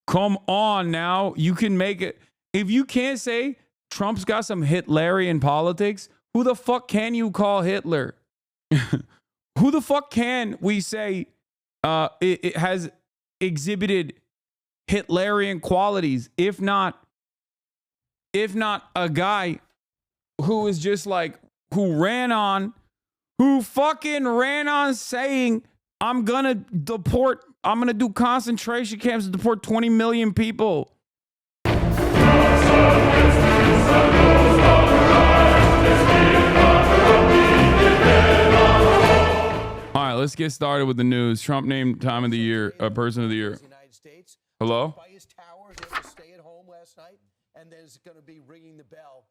Come on now. You can make it. If you can't say Trump's got some Hitlerian politics, who the fuck can you call Hitler? Who the fuck can we say it has exhibited Hitlerian qualities, if not a guy who is just like, who fucking ran on saying, I'm gonna do concentration camps to deport 20 million people. All right, let's get started with the news. Trump named Time of the Year, Person of the Year. Hello? By his tower, he had to stay at home last night, and then he's going to be ringing the bell.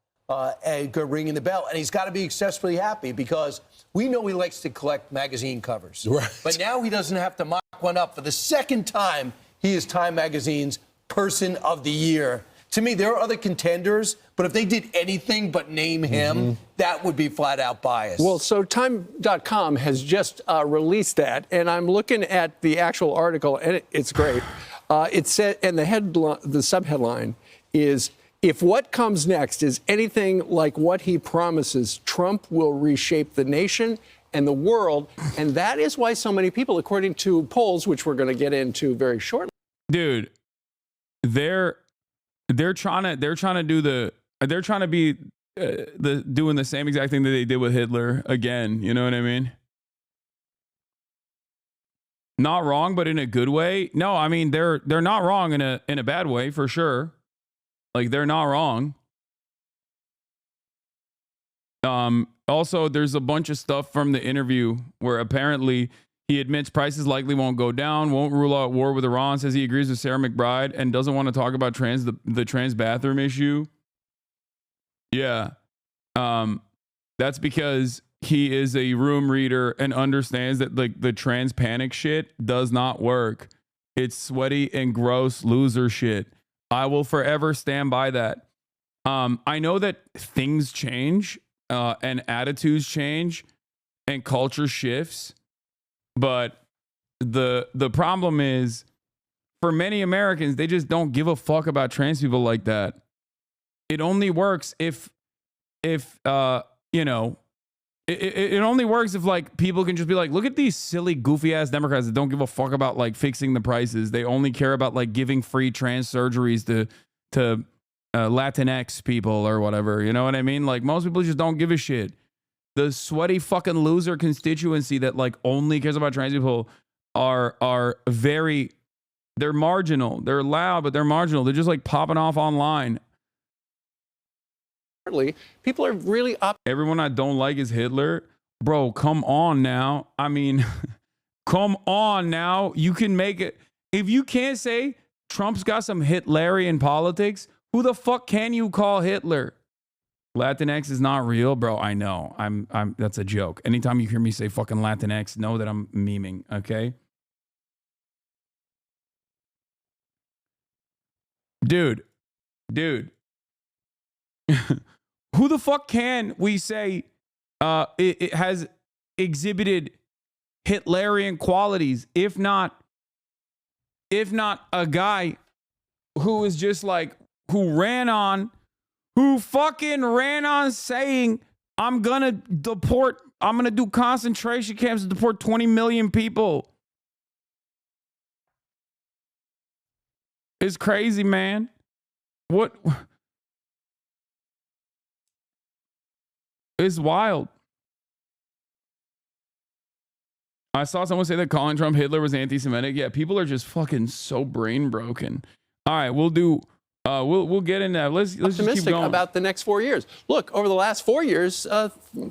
And he's got to be excessively happy because we know he likes to collect magazine covers. Right. But now he doesn't have to mock one up. For the second time, he is Time Magazine's Person of the Year. To me, there are other contenders, but if they did anything but name him, that would be flat out biased. Well, so Time.com has just released that, and I'm looking at the actual article, and it's great. It said, and the subheadline is, if what comes next is anything like what he promises, Trump will reshape the nation and the world. And that is why so many people, according to polls, which we're going to get into very shortly. Dude, they're trying to be doing the same exact thing that they did with Hitler again. You know what I mean? Not wrong, but in a good way. No, I mean they're not wrong in a bad way for sure. Like, they're not wrong. Also, there's a bunch of stuff from the interview where apparently he admits prices likely won't go down, won't rule out war with Iran, says he agrees with Sarah McBride, and doesn't want to talk about the trans bathroom issue. Yeah. That's because he is a room reader and understands that, like, the trans panic shit does not work. It's sweaty and gross loser shit. I will forever stand by that. I know that things change and attitudes change and culture shifts, but the problem is, for many Americans, they just don't give a fuck about trans people like that. It only works if it only works if, like, people can just be like, look at these silly, goofy ass Democrats that don't give a fuck about, like, fixing the prices. They only care about, like, giving free trans surgeries to Latinx people or whatever. You know what I mean? Like, most people just don't give a shit. The sweaty fucking loser constituency that, like, only cares about trans people are they're marginal. They're loud, but they're marginal. They're just, like, popping off online. People are really up. Everyone I don't like is Hitler. Bro, come on now. I mean, come on now. You can make it. If you can't say Trump's got some Hitlerian politics, who the fuck can you call Hitler? Latinx is not real, bro. I know. I'm that's a joke. Anytime you hear me say fucking Latinx, know that I'm memeing, okay? Dude. Who the fuck can we say it has exhibited Hitlerian qualities, if not a guy who is just like, who fucking ran on saying, I'm gonna do concentration camps to deport 20 million people. It's crazy, man. What? It's wild. I saw someone say that calling Trump Hitler was anti-Semitic. Yeah, people are just fucking so brain broken. All right, we'll get into that. Let's just keep going about the next 4 years. Look, over the last 4 years,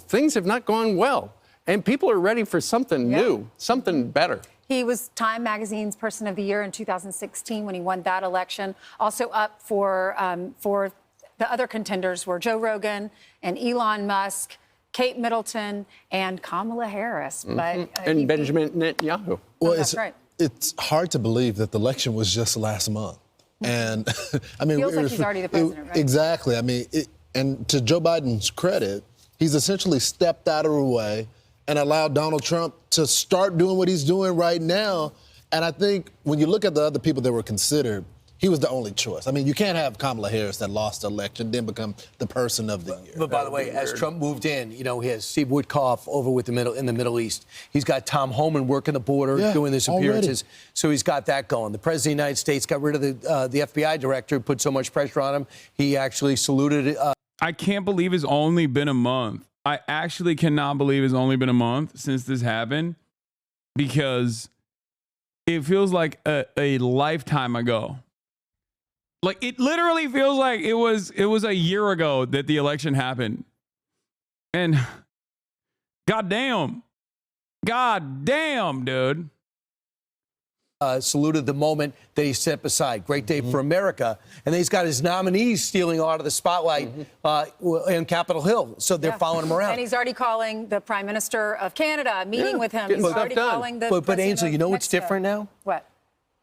things have not gone well, and people are ready for something new, something better. He was Time Magazine's Person of the Year in 2016 when he won that election. Also up for the other contenders were Joe Rogan and Elon Musk, Kate Middleton, and Kamala Harris. But and Benjamin Netanyahu. Well, that's right. It's hard to believe that the election was just last month. And I mean, feels like he's already the president, right? Exactly. I mean, and to Joe Biden's credit, he's essentially stepped out of the way and allowed Donald Trump to start doing what he's doing right now. And I think when you look at the other people that were considered, he was the only choice. I mean, you can't have Kamala Harris that lost the election then become the person of the year. But by the way, as Trump moved in, he has Steve Witkoff over with in the Middle East. He's got Tom Homan working the border, doing his appearances. Already. So he's got that going. The President of the United States got rid of the FBI director, put so much pressure on him. He actually saluted. I can't believe it's only been a month. I actually cannot believe it's only been a month since this happened, because it feels like a lifetime ago. Like, it literally feels like it was a year ago that the election happened. And goddamn, dude. Saluted the moment that he set aside. Great day for America. And then he's got his nominees stealing out of the spotlight in Capitol Hill. So they're following him around. And he's already calling the Prime Minister of Canada, meeting with him. He's already calling the But Ainsley, you know what's different now? What?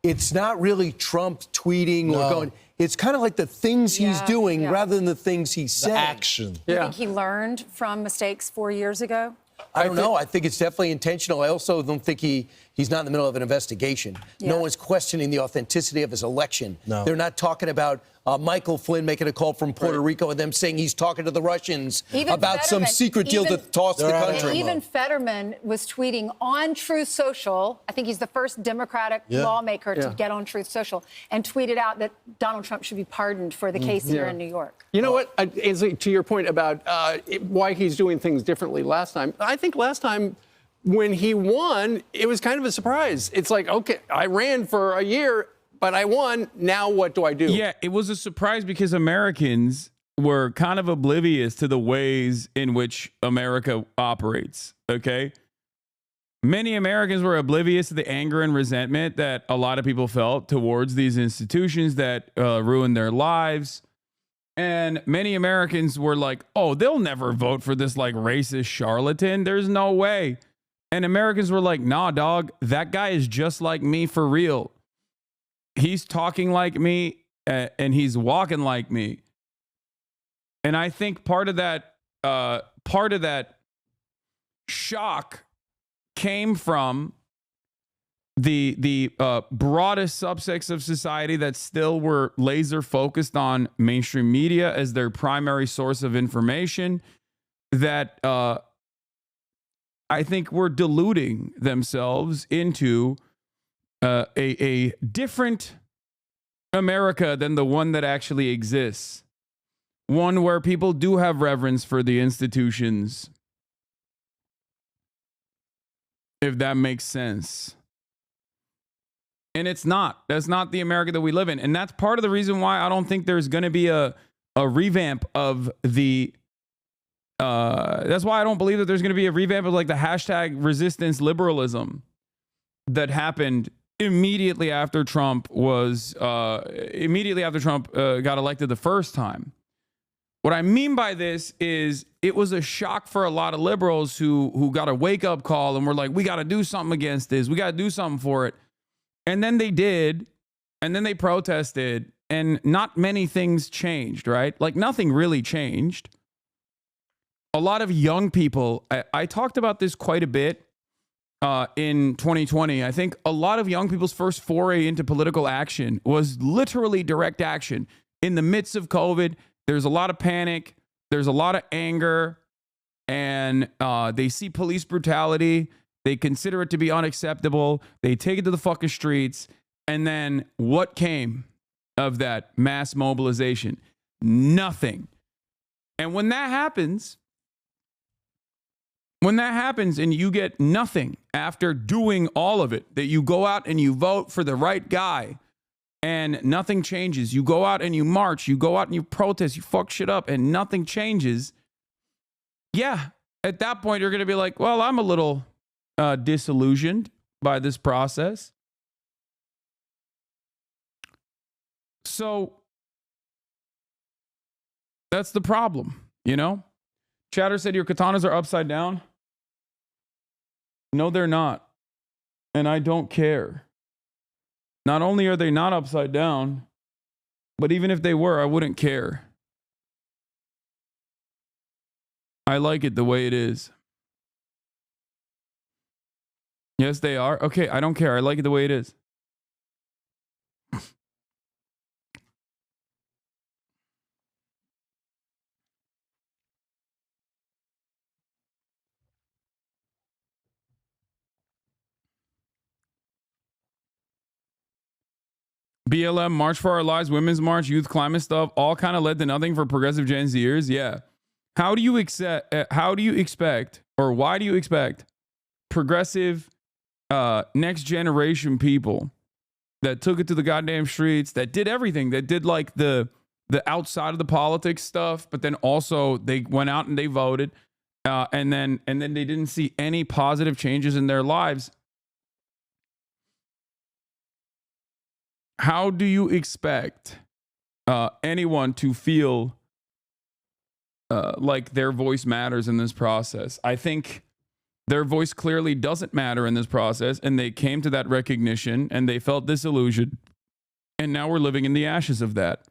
It's not really Trump tweeting or going. It's kind of like the things he's doing rather than the things he's saying. Action. You think he learned from mistakes 4 years ago? I don't know. I think it's definitely intentional. I also don't think he's not in the middle of an investigation. No one's questioning the authenticity of his election. No. They're not talking about Michael Flynn making a call from Puerto Rico and them saying he's talking to the Russians about some secret deal to toss the country. Even Fetterman was tweeting on Truth Social. I think he's the first Democratic lawmaker to get on Truth Social, and tweeted out that Donald Trump should be pardoned for the case here in New York. You know what, Ainsley, to your point about why he's doing things differently last time, I think last time when he won, it was kind of a surprise. It's like, okay, I ran for a year, but I won. Now what do I do? Yeah, it was a surprise because Americans were kind of oblivious to the ways in which America operates, okay? Many Americans were oblivious to the anger and resentment that a lot of people felt towards these institutions that ruined their lives. And many Americans were like, oh, they'll never vote for this like racist charlatan. There's no way. And Americans were like, nah, dog, that guy is just like me for real. He's talking like me and he's walking like me. And I think part of that shock came from the broadest subsects of society that still were laser focused on mainstream media as their primary source of information, that I think were deluding themselves into a different America than the one that actually exists. One where people do have reverence for the institutions, if that makes sense. And it's not. That's not the America that we live in. And that's part of the reason why I don't think there's going to be a revamp of the that's why I don't believe that there's going to be a revamp of like the hashtag resistance liberalism that happened immediately after Trump got elected the first time. What I mean by this is it was a shock for a lot of liberals who got a wake-up call and were like, we got to do something against this. We got to do something for it. And then they did, and then they protested, and not many things changed, right? Like nothing really changed. A lot of young people, I talked about this quite a bit in 2020. I think a lot of young people's first foray into political action was literally direct action. In the midst of COVID, there's a lot of panic, there's a lot of anger, and they see police brutality. They consider it to be unacceptable. They take it to the fucking streets. And then what came of that mass mobilization? Nothing. And when that happens and you get nothing after doing all of it, that you go out and you vote for the right guy and nothing changes. You go out and you march, you go out and you protest, you fuck shit up and nothing changes. Yeah, at that point, you're going to be like, well, I'm a little disillusioned by this process. So that's the problem, you know? Chatter said your katanas are upside down. No, they're not. And I don't care. Not only are they not upside down, but even if they were, I wouldn't care. I like it the way it is. Yes, they are. Okay, I don't care. I like it the way it is. BLM, March for Our Lives, Women's March, youth climate stuff, all kind of led to nothing for progressive Gen Zers. Yeah. How do you expect, or why do you expect progressive next generation people that took it to the goddamn streets, that did everything, that did like the outside of the politics stuff, but then also they went out and they voted, and then they didn't see any positive changes in their lives? How do you expect anyone to feel like their voice matters in this process? I think their voice clearly doesn't matter in this process, and they came to that recognition and they felt disillusioned, and now we're living in the ashes of that.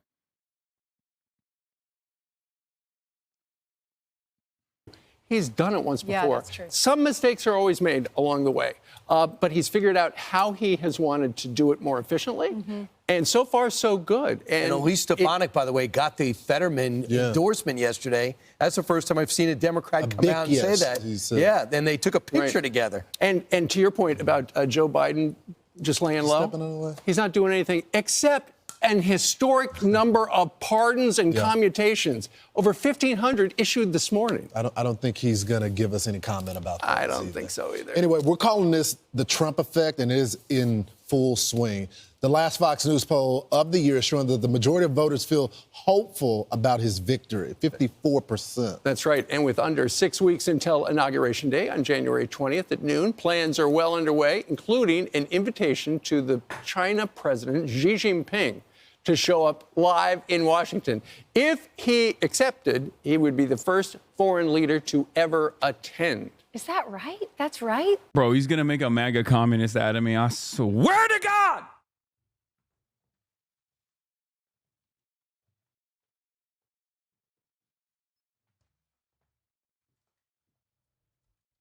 He's done it once Yeah, before. that's true. Some mistakes are always made along the way, but he's figured out how he has wanted to do it more efficiently, and so far, so good. And Elise Stefanik, by the way, got the Fetterman endorsement yesterday. That's the first time I've seen a Democrat come out and say that. Yeah, then they took a picture together. And to your point about Joe Biden just laying Stepping in the low, way. he's not doing anything except an historic number of pardons and commutations. Over 1,500 issued this morning. I don't think he's going to give us any comment about that. I don't think so either. Anyway, we're calling this the Trump effect, and it is in full swing. The last Fox News poll of the year is showing that the majority of voters feel hopeful about his victory, 54%. That's right. And with under 6 weeks until Inauguration Day on January 20th at noon, plans are well underway, including an invitation to the China President Xi Jinping to show up live in Washington. If he accepted, he would be the first foreign leader to ever attend. Is that right? That's right. Bro, he's going to make a MAGA communist out of me. I swear to God.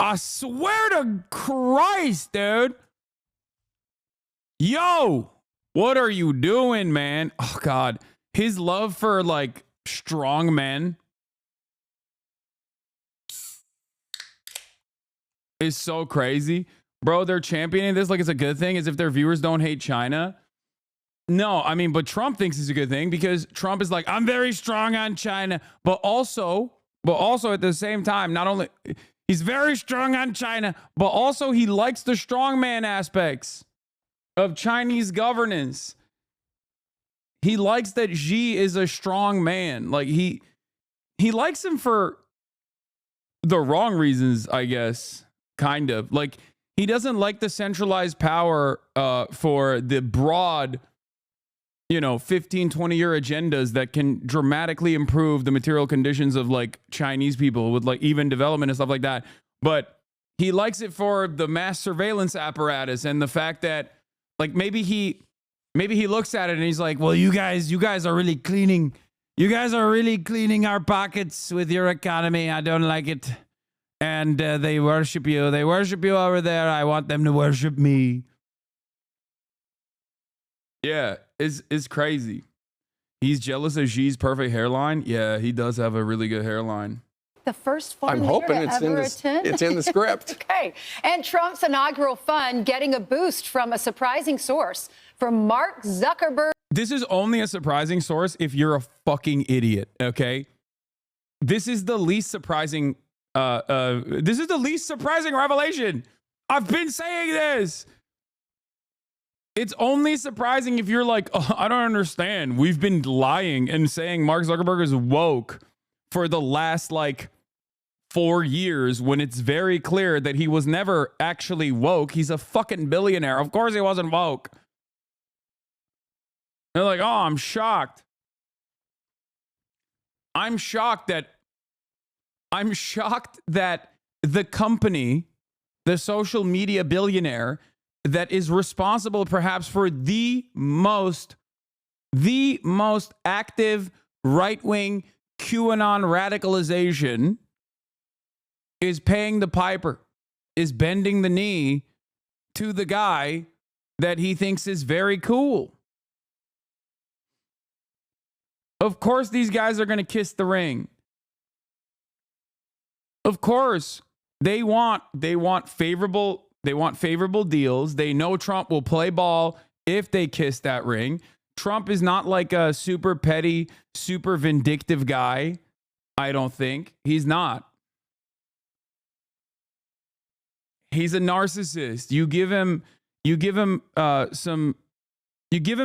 I swear to Christ, dude. Yo, what are you doing, man? Oh, God. His love for, like, strong men is so crazy. Bro, they're championing this like it's a good thing, as if their viewers don't hate China. No, I mean, but Trump thinks it's a good thing because Trump is like, I'm very strong on China, but also at the same time, not only he's very strong on China, but also he likes the strongman aspects of Chinese governance. He likes that Xi is a strong man. Like he likes him for the wrong reasons, I guess, kind of. Like he doesn't like the centralized power for the broad, 15, 20-year agendas that can dramatically improve the material conditions of like Chinese people with like even development and stuff like that. But he likes it for the mass surveillance apparatus and the fact that like maybe he looks at it and he's like, well, you guys are really cleaning. You guys are really cleaning our pockets with your economy. I don't like it. And they worship you. They worship you over there. I want them to worship me. Yeah, it's crazy. He's jealous of Xi's perfect hairline. Yeah, he does have a really good hairline. The first foreign I'm leader hoping to it's in ever the attend. it's in the script. Okay. And Trump's inaugural fund getting a boost from a surprising source, from Mark Zuckerberg. This is only a surprising source if you're a fucking idiot, okay? This is the least surprising revelation. I've been saying this. It's only surprising if you're like, oh, I don't understand. We've been lying and saying Mark Zuckerberg is woke for the last like 4 years when it's very clear that he was never actually woke. He's a fucking billionaire. Of course he wasn't woke. They're like, oh, I'm shocked. I'm shocked that the company, the social media billionaire that is responsible perhaps for the most active right-wing QAnon radicalization is paying the piper, is bending the knee to the guy that he thinks is very cool. Of course, these guys are going to kiss the ring. Of course, they want favorable deals. They know Trump will play ball if they kiss that ring. Trump is not like a super petty, super vindictive guy. I don't think. He's not. He's a narcissist. You give him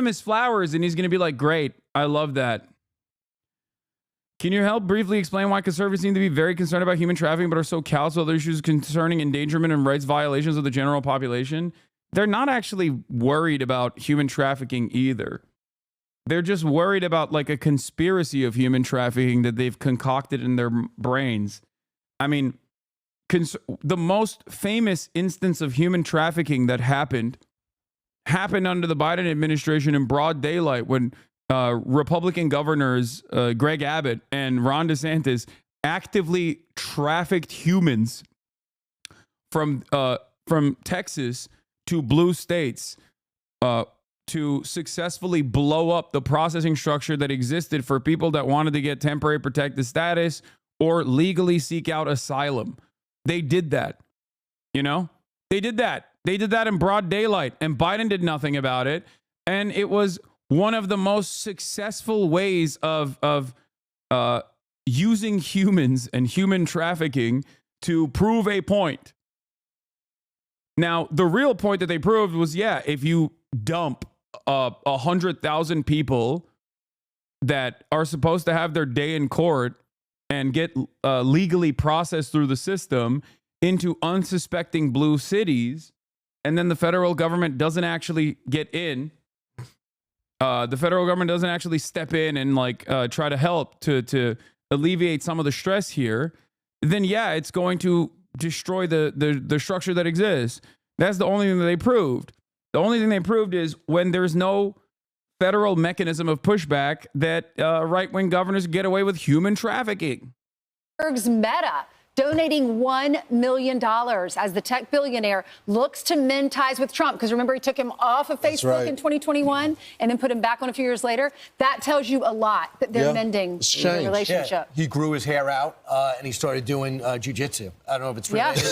his flowers and he's going to be like, great, I love that. Can you help briefly explain why conservatives seem to be very concerned about human trafficking but are so callous with other issues concerning endangerment and rights violations of the general population? They're not actually worried about human trafficking either. They're just worried about like a conspiracy of human trafficking that they've concocted in their brains. I mean, the most famous instance of human trafficking that happened under the Biden administration in broad daylight when Republican governors Greg Abbott and Ron DeSantis actively trafficked humans from Texas to blue states to successfully blow up the processing structure that existed for people that wanted to get temporary protected status or legally seek out asylum. They did that. You know, they did that. They did that in broad daylight, and Biden did nothing about it. And it was one of the most successful ways of using humans and human trafficking to prove a point. Now, the real point that they proved was, yeah, if you dump 100,000 people that are supposed to have their day in court and get legally processed through the system into unsuspecting blue cities, and then the federal government doesn't actually get in. The federal government doesn't actually step in and like try to help to alleviate some of the stress here. Then yeah, it's going to destroy the structure that exists. That's the only thing that they proved. The only thing they proved is when there's no federal mechanism of pushback that right-wing governors get away with human trafficking. Meta donating $1 million as the tech billionaire looks to mend ties with Trump. Because remember, he took him off of Facebook in 2021 and then put him back on a few years later. That tells you a lot that they're mending the relationship. Yeah. He grew his hair out and he started doing jiu-jitsu. I don't know if it's related.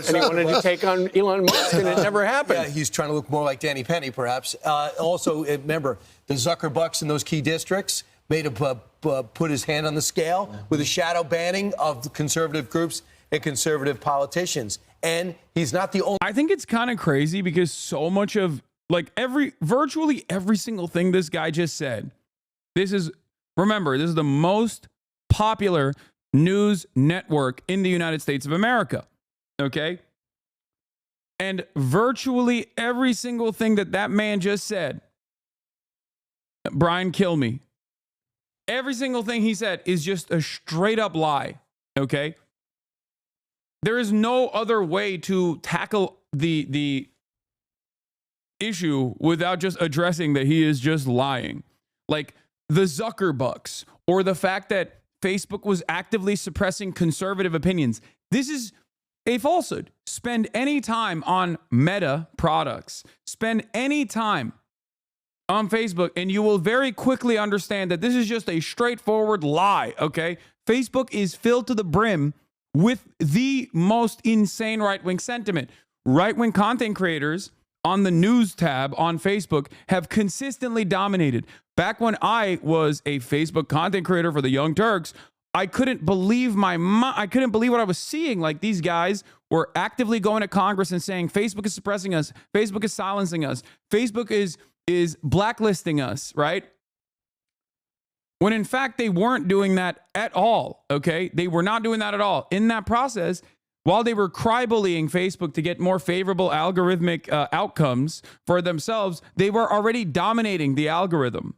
And he wanted to take on Elon Musk and it never happened. Yeah, he's trying to look more like Danny Penny, perhaps. Also, remember, the Zuckerbucks in those key districts made him put his hand on the scale with a shadow banning of conservative groups and conservative politicians. And he's not the only. I think it's kind of crazy because so much of like virtually every single thing this guy just said. Remember, this is the most popular news network in the United States of America. Okay. And virtually every single thing that man just said, Brian, kill me. Every single thing he said is just a straight up lie. Okay. There is no other way to tackle the issue without just addressing that he is just lying. Like the Zuckerbucks or the fact that Facebook was actively suppressing conservative opinions. This is a falsehood. Spend any time on Meta products. Spend any time on Facebook, and you will very quickly understand that this is just a straightforward lie, okay? Facebook is filled to the brim with the most insane right-wing sentiment. Right-wing content creators on the news tab on Facebook have consistently dominated. Back when I was a Facebook content creator for the Young Turks, I couldn't believe I couldn't believe what I was seeing. Like, these guys were actively going to Congress and saying, Facebook is suppressing us. Facebook is silencing us. Facebook is blacklisting us, right? When in fact, they weren't doing that at all, okay? They were not doing that at all. In that process, while they were cry-bullying Facebook to get more favorable algorithmic outcomes for themselves, they were already dominating the algorithm,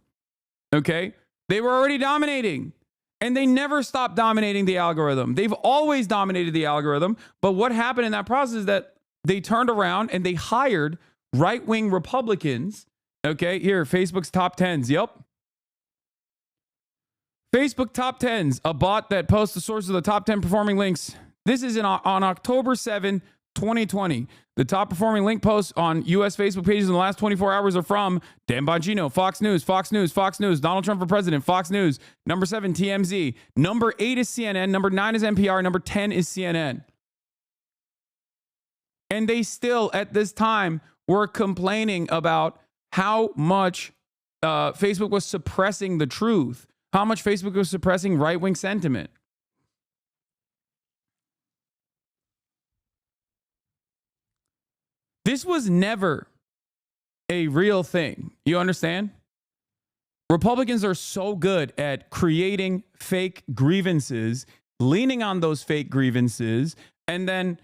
okay? They were already dominating, and they never stopped dominating the algorithm. They've always dominated the algorithm, but what happened in that process is that they turned around and they hired right-wing Republicans. Okay, here, Facebook's top 10s. Yep. Facebook top 10s, a bot that posts the source of the top 10 performing links. This is on October 7, 2020. The top performing link posts on U.S. Facebook pages in the last 24 hours are from Dan Bongino, Fox News, Fox News, Fox News, Donald Trump for president, Fox News. Number 7, TMZ. Number 8 is CNN. Number 9 is NPR. Number 10 is CNN. And they still, at this time, were complaining about how much Facebook was suppressing the truth, how much Facebook was suppressing right-wing sentiment. This was never a real thing. You understand? Republicans are so good at creating fake grievances, leaning on those fake grievances, and then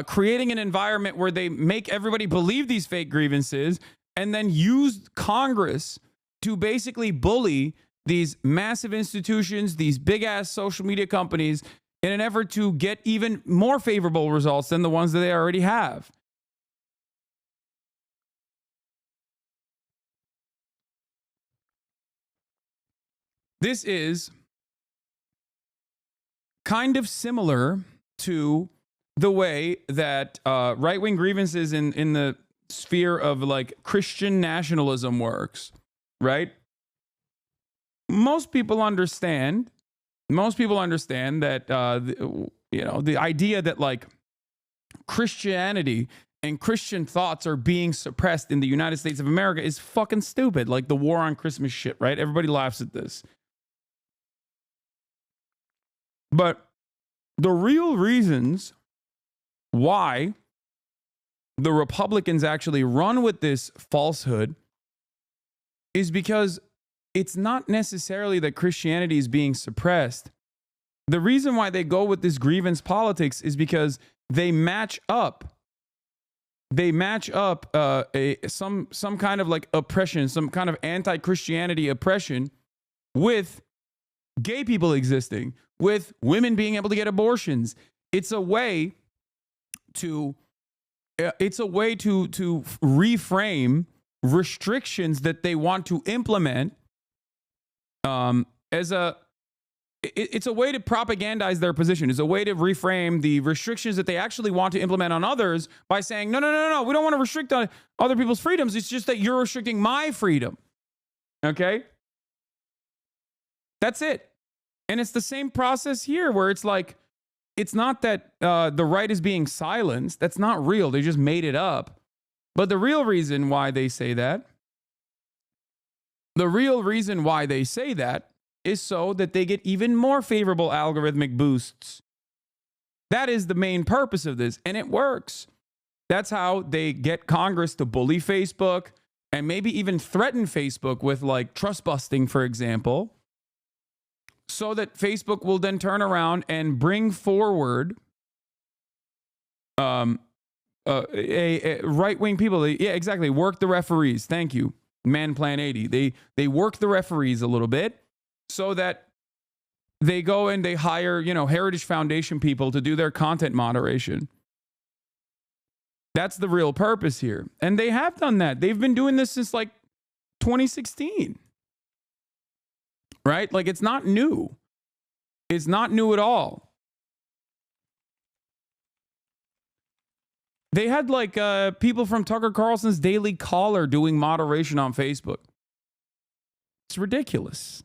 creating an environment where they make everybody believe these fake grievances and then use Congress to basically bully these massive institutions, these big-ass social media companies, in an effort to get even more favorable results than the ones that they already have. This is kind of similar to the way that right-wing grievances in the sphere of like Christian nationalism works, right? Most people understand that the idea that like Christianity and Christian thoughts are being suppressed in the United States of America is fucking stupid. Like the war on Christmas shit, right? Everybody laughs at this. But the real reasons why the Republicans actually run with this falsehood is because it's not necessarily that Christianity is being suppressed. The reason why they go with this grievance politics is because they match up. They match up some kind of like oppression, some kind of anti-Christianity oppression with gay people existing, with women being able to get abortions. It's a way to reframe restrictions that they want to implement it's a way to propagandize their position. It's a way to reframe the restrictions that they actually want to implement on others by saying, no, we don't want to restrict other people's freedoms. It's just that you're restricting my freedom. Okay? That's it. And it's the same process here where it's like, it's not that the right is being silenced. That's not real. They just made it up. But the real reason why they say that is so that they get even more favorable algorithmic boosts. That is the main purpose of this, and it works. That's how they get Congress to bully Facebook and maybe even threaten Facebook with like trust busting, for example, so that Facebook will then turn around and bring forward a right-wing people. Yeah, exactly. Work the referees. Thank you. Man Plan 80. They work the referees a little bit so that they go and they hire, Heritage Foundation people to do their content moderation. That's the real purpose here. And they have done that. They've been doing this since like 2016. Right? Like it's not new. It's not new at all. They had like people from Tucker Carlson's Daily Caller doing moderation on Facebook. It's ridiculous,